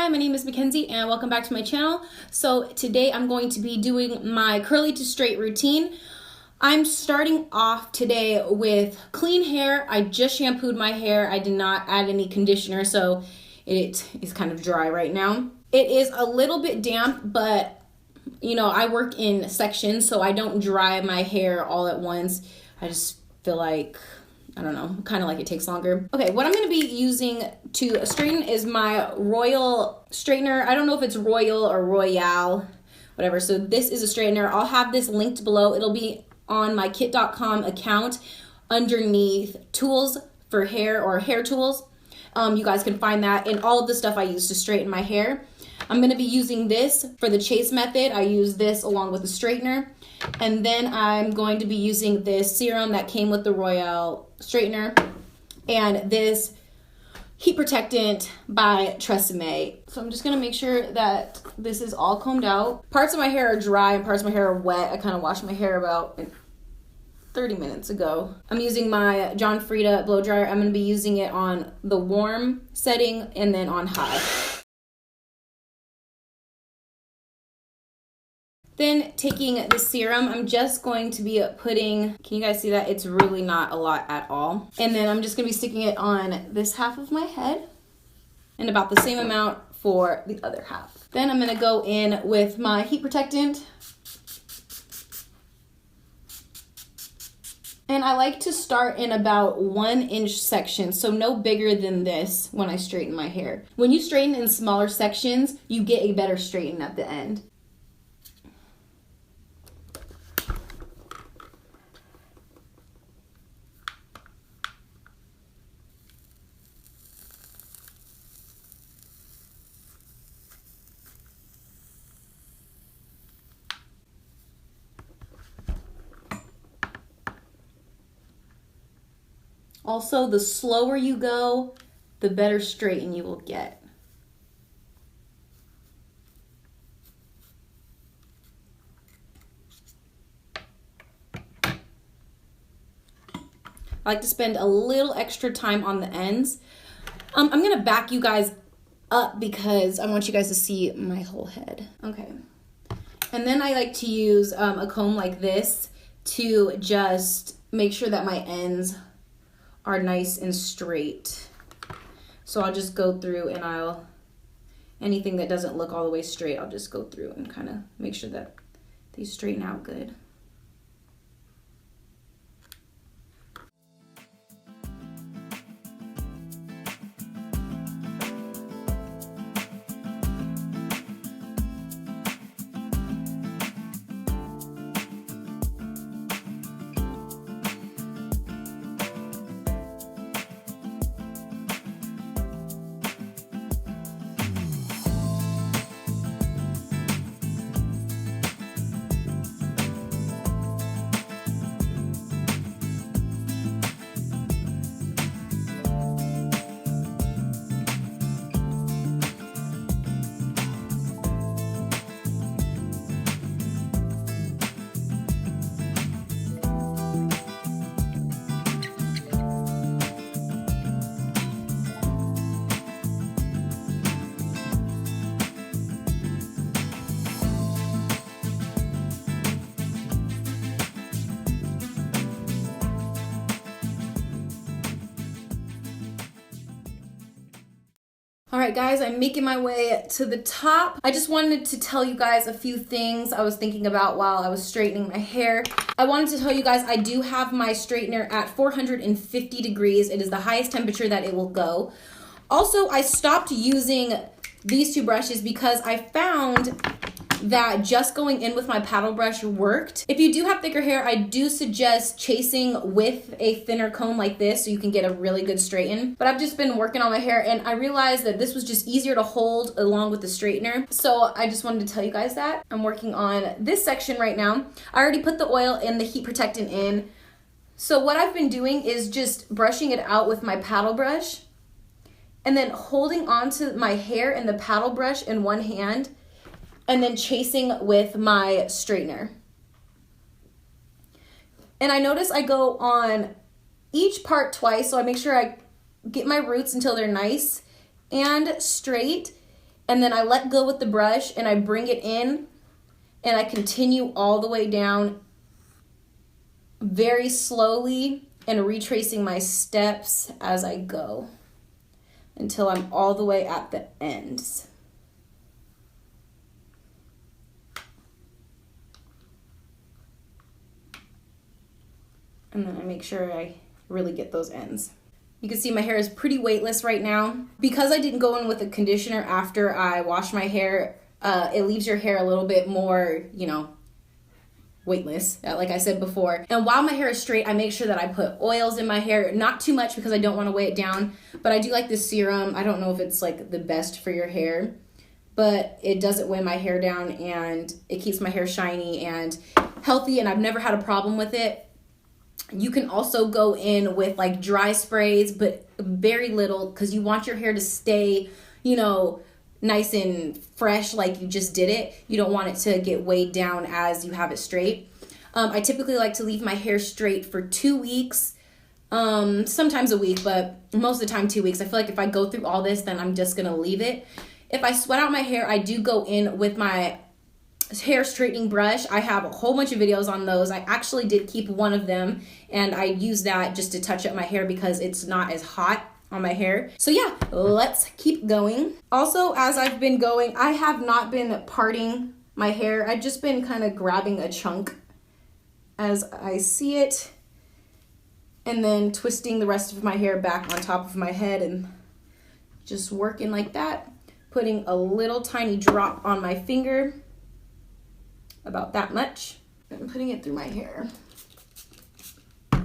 my name is Kenzie and welcome back to my channel. So today I'm going to be doing my curly to straight routine. I'm starting off today with clean hair. I just shampooed my hair. I did not add any conditioner, so it is kind of dry right now. It is a little bit damp, but you know, I work in sections, so I don't dry my hair all at once. I just feel like, I don't know, kind of like it takes longer. Okay, what I'm gonna be using to straighten is my Royal straightener. I don't know if it's Royal or Royale, whatever. So this is a straightener. I'll have this linked below. It'll be on my kit.com account underneath tools for hair or hair tools. You guys can find that and all of the stuff I use to straighten my hair. I'm gonna be using this for the chase method. I use this along with the straightener. And then I'm going to be using this serum that came with the Royale straightener and this heat protectant by Tresemme. So I'm just gonna make sure that this is all combed out. Parts of my hair are dry and parts of my hair are wet. I kind of washed my hair about 30 minutes ago. I'm using my John Frieda blow dryer. I'm gonna be using it on the warm setting and then on high. Then taking the serum, I'm just going to be putting, can you guys see that? It's really not a lot at all. And then I'm just gonna be sticking it on this half of my head and about the same amount for the other half. Then I'm gonna go in with my heat protectant. And I like to start in about 1 inch sections, so no bigger than this when I straighten my hair. When you straighten in smaller sections, you get a better straighten at the end. Also, the slower you go, the better straighten you will get. I like to spend a little extra time on the ends. I'm gonna back you guys up because I want you guys to see my whole head. Okay. And then I like to use a comb like this to just make sure that my ends are nice and straight. So I'll just go through and anything that doesn't look all the way straight, I'll just go through and kind of make sure that they straighten out good. All right, guys, I'm making my way to the top. I just wanted to tell you guys a few things I was thinking about while I was straightening my hair. I wanted to tell you guys I do have my straightener at 450 degrees. It is the highest temperature that it will go. Also, I stopped using these two brushes because I found that just going in with my paddle brush worked. If you do have thicker hair, I do suggest chasing with a thinner comb like this so you can get a really good straighten. But I've just been working on my hair and I realized that this was just easier to hold along with the straightener. So I just wanted to tell you guys that. I'm working on this section right now. I already put the oil and the heat protectant in. So what I've been doing is just brushing it out with my paddle brush and then holding onto my hair and the paddle brush in one hand and then chasing with my straightener. And I notice I go on each part twice, so I make sure I get my roots until they're nice and straight. And then I let go with the brush and I bring it in and I continue all the way down very slowly and retracing my steps as I go until I'm all the way at the ends. And then I make sure I really get those ends. You can see my hair is pretty weightless right now. Because I didn't go in with a conditioner after I washed my hair, it leaves your hair a little bit more, you know, weightless, like I said before. And while my hair is straight, I make sure that I put oils in my hair. Not too much because I don't want to weigh it down, but I do like this serum. I don't know if it's like the best for your hair, but it doesn't weigh my hair down and it keeps my hair shiny and healthy, and I've never had a problem with it. You can also go in with like dry sprays, but very little, because you want your hair to stay, you know, nice and fresh like you just did it. You don't want it to get weighed down as you have it straight. I typically like to leave my hair straight for 2 weeks, sometimes a week, but most of the time 2 weeks. I feel like if I go through all this, then I'm just gonna leave it. If I sweat out my hair, I do go in with my hair straightening brush. I have a whole bunch of videos on those. I actually did keep one of them and I use that just to touch up my hair because it's not as hot on my hair. So yeah, let's keep going. Also, as I've been going, I have not been parting my hair. I've just been kind of grabbing a chunk as I see it and then twisting the rest of my hair back on top of my head and just working like that, putting a little tiny drop on my finger, about that much, and putting it through my hair. A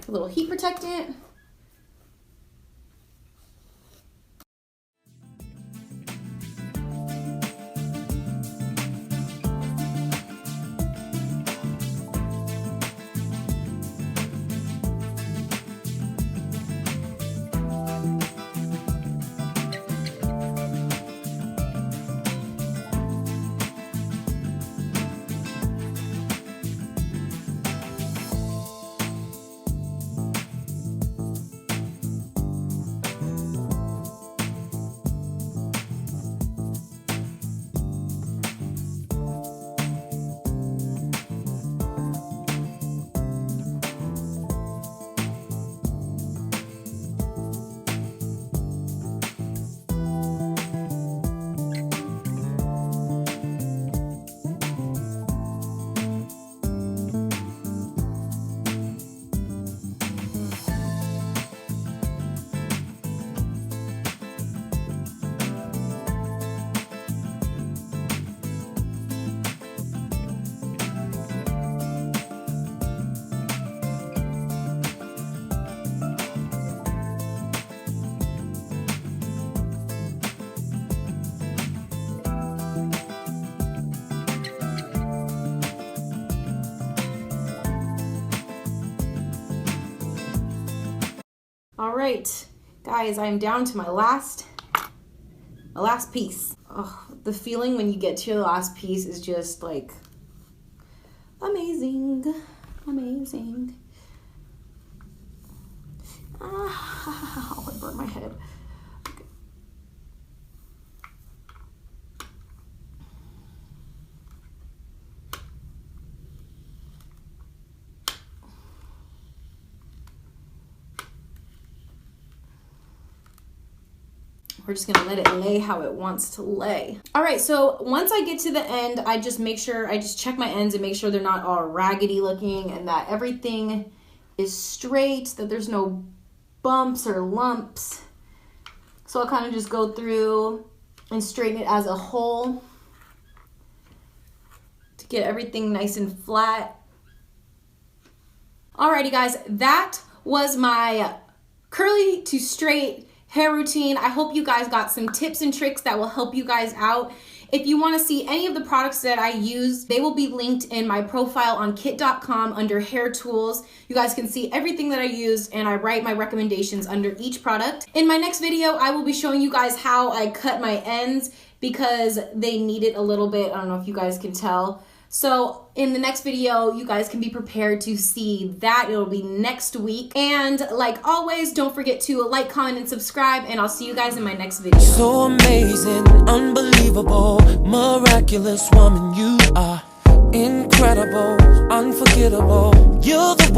little heat protectant. All right, guys, I'm down to my last piece. Oh, the feeling when you get to your last piece is just like amazing, amazing. I burned my head. Okay. We're just gonna let it lay how it wants to lay. All right, so once I get to the end, I just make sure, I just check my ends and make sure they're not all raggedy looking and that everything is straight, that there's no bumps or lumps. So I'll kind of just go through and straighten it as a whole to get everything nice and flat. Alrighty guys, that was my curly to straight hair routine. I hope you guys got some tips and tricks that will help you guys out. If you want to see any of the products that I use, they will be linked in my profile on kit.com under hair tools. You guys can see everything that I use and I write my recommendations under each product. In my next video, I will be showing you guys how I cut my ends because they need it a little bit. I don't know if you guys can tell, So in the next video, you guys can be prepared to see that. It'll be next week. And like always, don't forget to like, comment, and subscribe, and I'll see you guys in my next video. So amazing, unbelievable, miraculous woman you are. Incredible, unforgettable. You're the one.